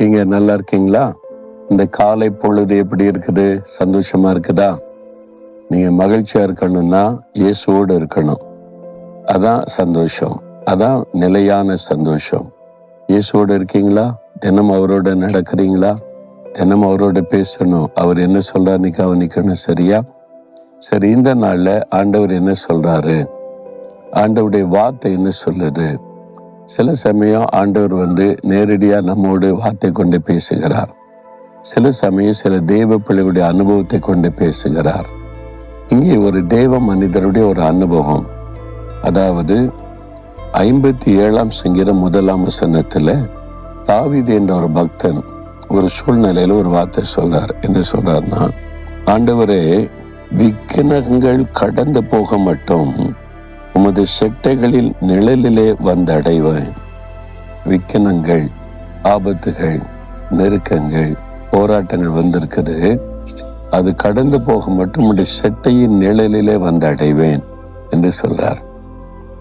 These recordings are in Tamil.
இருக்கீங்க? நல்லா இருக்கீங்களா? இந்த காலை பொழுது எப்படி இருக்குது? சந்தோஷமா இருக்குதா? நீங்க மகிழ்ச்சியா இருக்கணும்னா இயேசுவோடு இருக்கணும். அதான் சந்தோஷம், அதான் நிலையான சந்தோஷம். இயேசுவோடு இருக்கீங்களா? தினம் அவரோட நடக்கிறீங்களா? தினம் அவரோட பேசணும். அவர் என்ன சொல்றாருன்னு கவனிக்கணும். சரியா? சரி, இந்த நாள்ல ஆண்டவர் என்ன சொல்றாரு? ஆண்டவருடைய வார்த்தை என்ன சொல்லுது? சில சமயம் ஆண்டவர் நேரடியா நம்மோடு வார்த்தை கொண்டு பேசுகிறார். சில சமயம் சில தேவ பிள்ளைகளுடைய அனுபவத்தை கொண்டு பேசுகிறார். இங்கே ஒரு தேவ மனிதருடைய ஒரு அனுபவம், அதாவது 57ஆம் சங்கீதம் 1ஆம் வசனத்துல தாவீது என்ற ஒரு பக்தன் ஒரு சூழ்நிலையில ஒரு வார்த்தை சொல்றார். என்ன சொல்றாருன்னா, ஆண்டவரே, விக்கினங்கள் கடந்து போக மட்டும் உமது செட்டைகளில் நிழலிலே வந்தடைவேன். விக்கினங்கள், ஆபத்துகள், நெருக்கங்கள், போராட்டங்கள் வந்திருக்குது. அது கடந்து போக மட்டும் உம்முடைய செட்டையின் நிழலிலே வந்தடைவேன் என்று சொல்றார்.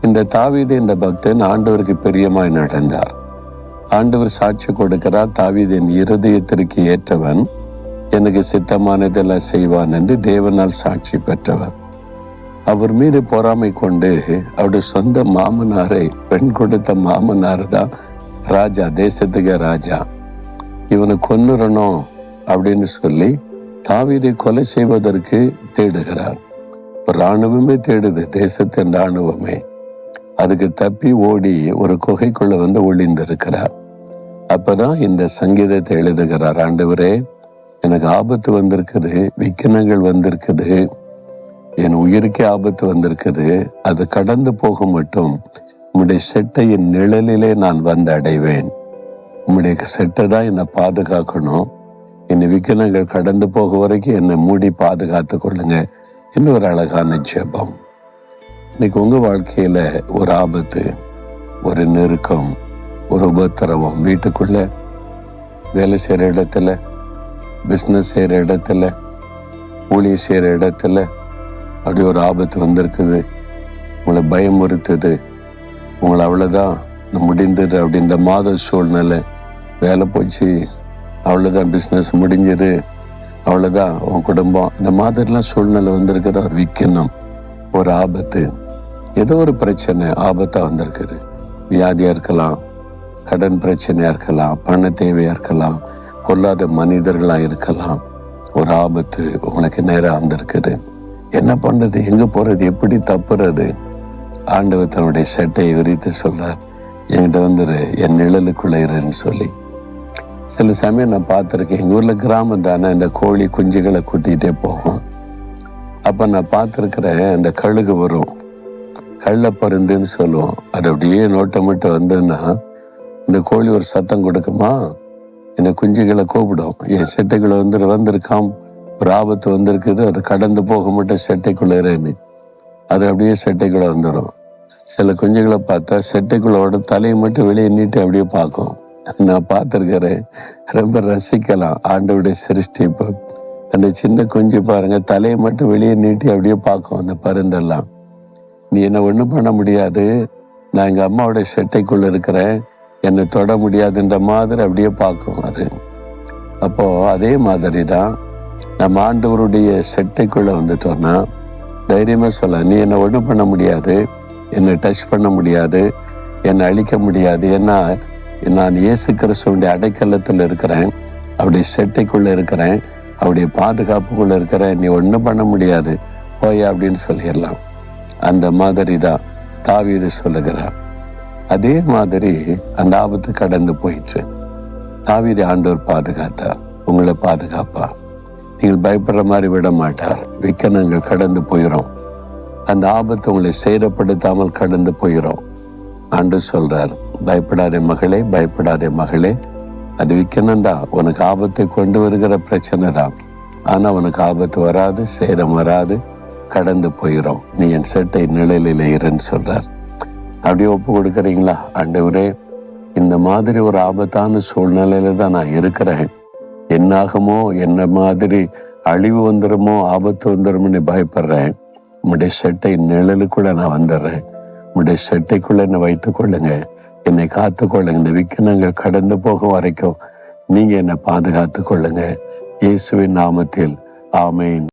இந்த தாவீது என்ற பக்தன் ஆண்டவருக்கு பிரியமாய் நடந்தார். ஆண்டவர் சாட்சி கொடுக்கிறார், தாவீது என் இருதயத்திற்கு ஏற்றவன், எனக்கு சித்தமானதெல்லாம் செய்வான் என்று தேவனால் சாட்சி பெற்றவர். அவர் மீது பொறாமை கொண்டு அவருடைய சொந்த மாமனாரை, பெண் கொடுத்த மாமனார் தான் ராஜா, தேசத்துக்கு ராஜா, இவனை கொன்னுறணும் அப்படின்னு சொல்லி தாவீதை கொலை செய்வதற்கு தேடுகிறார். ஒரு இராணுவமே தேடுது, தேசத்தின் இராணுவமே. அதுக்கு தப்பி ஓடி ஒரு குகைக்குள்ள ஒளிந்திருக்கிறார். அப்பதான் இந்த சங்கீதத்தை எழுதுகிறார். ஆண்டவரே, எனக்கு ஆபத்து வந்திருக்குது, விக்கினங்கள் வந்திருக்குது, என் உயிருக்கே ஆபத்து வந்திருக்குது. அது கடந்து போக மட்டும் உம்முடைய செட்டையின் நிழலிலே நான் அடைவேன். உம்முடைய செட்டை தான் என்னை பாதுகாக்கணும். என்னை விக்கினங்கள் கடந்து போக வரைக்கும் என்னை மூடி பாதுகாத்து கொள்ளுங்க. இன்னும் ஒரு அழகான ஜெபம். இன்னைக்கு உங்க வாழ்க்கையில ஒரு ஆபத்து, ஒரு நெருக்கம், ஒரு உபத்திரவம், வீட்டுக்குள்ள, வேலை செய்யற இடத்துல, பிஸ்னஸ் செய்யற இடத்துல, ஊழியர் செய்யற இடத்துல அப்படி ஒரு ஆபத்து வந்திருக்குது. உங்களை பயமுறுத்துது. உங்களை அவ்வளோதான் முடிந்தது அப்படின்ற மாத சூழ்நிலை, வேலை போச்சு, அவ்வளோதான், பிஸ்னஸ் முடிஞ்சது, அவ்வளோதான் உன் குடும்பம், இந்த மாதிரிலாம் சூழ்நிலை வந்திருக்கிற ஒரு விக்கினம், ஒரு ஆபத்து, ஏதோ ஒரு பிரச்சனை ஆபத்தாக வந்திருக்குது. வியாதியாக இருக்கலாம், கடன் பிரச்சனையாக இருக்கலாம், பண தேவையாக இருக்கலாம், பொருளாத மனிதர்களாக இருக்கலாம். ஒரு ஆபத்து உங்களுக்கு நேராக வந்திருக்குது. என்ன பண்றது? எங்க போறது? எப்படி தப்புறது? ஆண்டவர் தன்னுடைய சட்டையை விரித்து சொல்றார், என்கிட்ட வந்துரு, என் நிழலுக்குள்ள இருன்னு சொல்லி. சில சமயம் நான் பார்த்துருக்கேன், எங்கள் ஊரில் கிராமம் தானே, இந்த கோழி குஞ்சுகளை கூட்டிகிட்டே போகும். அப்போ நான் பார்த்துருக்கிறேன், இந்த கழுகு வரும், கள்ளப்பருந்துன்னு சொல்லுவோம். அது அப்படியே நோட்டமிட்டு வந்துன்னா இந்த கோழி ஒரு சத்தம் கொடுக்குமா, இந்த குஞ்சுகளை கூப்பிடும், என் செட்டைகளை வந்திருக்காம், ஒரு ஆபத்து வந்திருக்குது, அது கடந்து போக மட்டும் செட்டைக்குள்ள இறங்கி அது அப்படியே செட்டைக்குள்ள வந்துடும். சில குஞ்சுகளை பார்த்தா செட்டைக்குள்ளோட தலையை மட்டும் வெளியே நீட்டி அப்படியே பார்க்கும். நான் பார்த்துருக்கிறேன், ரொம்ப ரசிக்கலாம் ஆண்டவருடைய சிருஷ்டிப்பு. அந்த சின்ன குஞ்சு பாருங்க, தலையை மட்டும் வெளியே நீட்டி அப்படியே பார்க்கும். அந்த பருந்தெல்லாம், நீ என்ன ஒன்றும் பண்ண முடியாது, நான் எங்கள் அம்மாவுடைய செட்டைக்குள்ள இருக்கிறேன், என்னை தொட முடியாதுன்ற மாதிரி அப்படியே பார்க்கும் அது. அப்போ அதே மாதிரி தான் நம்ம ஆண்டவருடைய செட்டைக்குள்ள வந்துட்டோம்னா தைரியமா சொல்ல, நீ என்னை ஒன்றும் பண்ண முடியாது, என்னை டச் பண்ண முடியாது, என்னை அழிக்க முடியாது, ஏன்னா நான் இயேசு கிறிஸ்துவுடைய அடைக்கலத்தில் இருக்கிறேன், அவருடைய செட்டைக்குள்ள இருக்கிறேன், அவருடைய பாதுகாப்புக்குள்ள இருக்கிறேன், நீ ஒன்றும் பண்ண முடியாது, போயா அப்படின்னு சொல்லிடலாம். அந்த மாதிரி தான் தாவீது சொல்லுகிறார். அதே மாதிரி அந்த ஆபத்து கடந்து போயிடுச்சு. தாவீதை ஆண்டவர் பாதுகாத்தார், உங்களை பாதுகாப்பார். நீங்கள் பயப்படுற மாதிரி விட மாட்டார். விக்கனங்கள் கடந்து போயிடும். அந்த ஆபத்து உங்களை சேதப்படுத்தாமல் கடந்து போயிடும். ஆண்டவர் சொல்றார், பயப்படாதே மகளே, பயப்படாதே மகளே, அது விக்கனம்தான், உனக்கு ஆபத்தை கொண்டு வருகிற பிரச்சனை தான், ஆனா உனக்கு ஆபத்து வராது, சேதம் வராது, கடந்து போயிடும். நீ என் செட்டை நிழலில் இருன்னு சொல்றார். அப்படியே ஒப்பு கொடுக்குறீங்களா? ஆண்டவரே, இந்த மாதிரி ஒரு ஆபத்தான சூழ்நிலையில தான் நான் இருக்கிறேன், என்னாகுமோ, என்ன மாதிரி அழிவு வந்துடுமோ, ஆபத்து வந்துடுமோன்னு பயப்படுறேன், உம்முடைய செட்டை நிழலுக்குள்ள நான் வந்துடுறேன், உம்முடைய செட்டைக்குள்ள என்னை வைத்துக் கொள்ளுங்க, என்னை காத்து கொள்ளுங்க, இந்த விக்கினங்கள் கடந்து போகும் வரைக்கும் நீங்க என்னை பாதுகாத்து கொள்ளுங்க. இயேசுவின் நாமத்தில் ஆமேன்.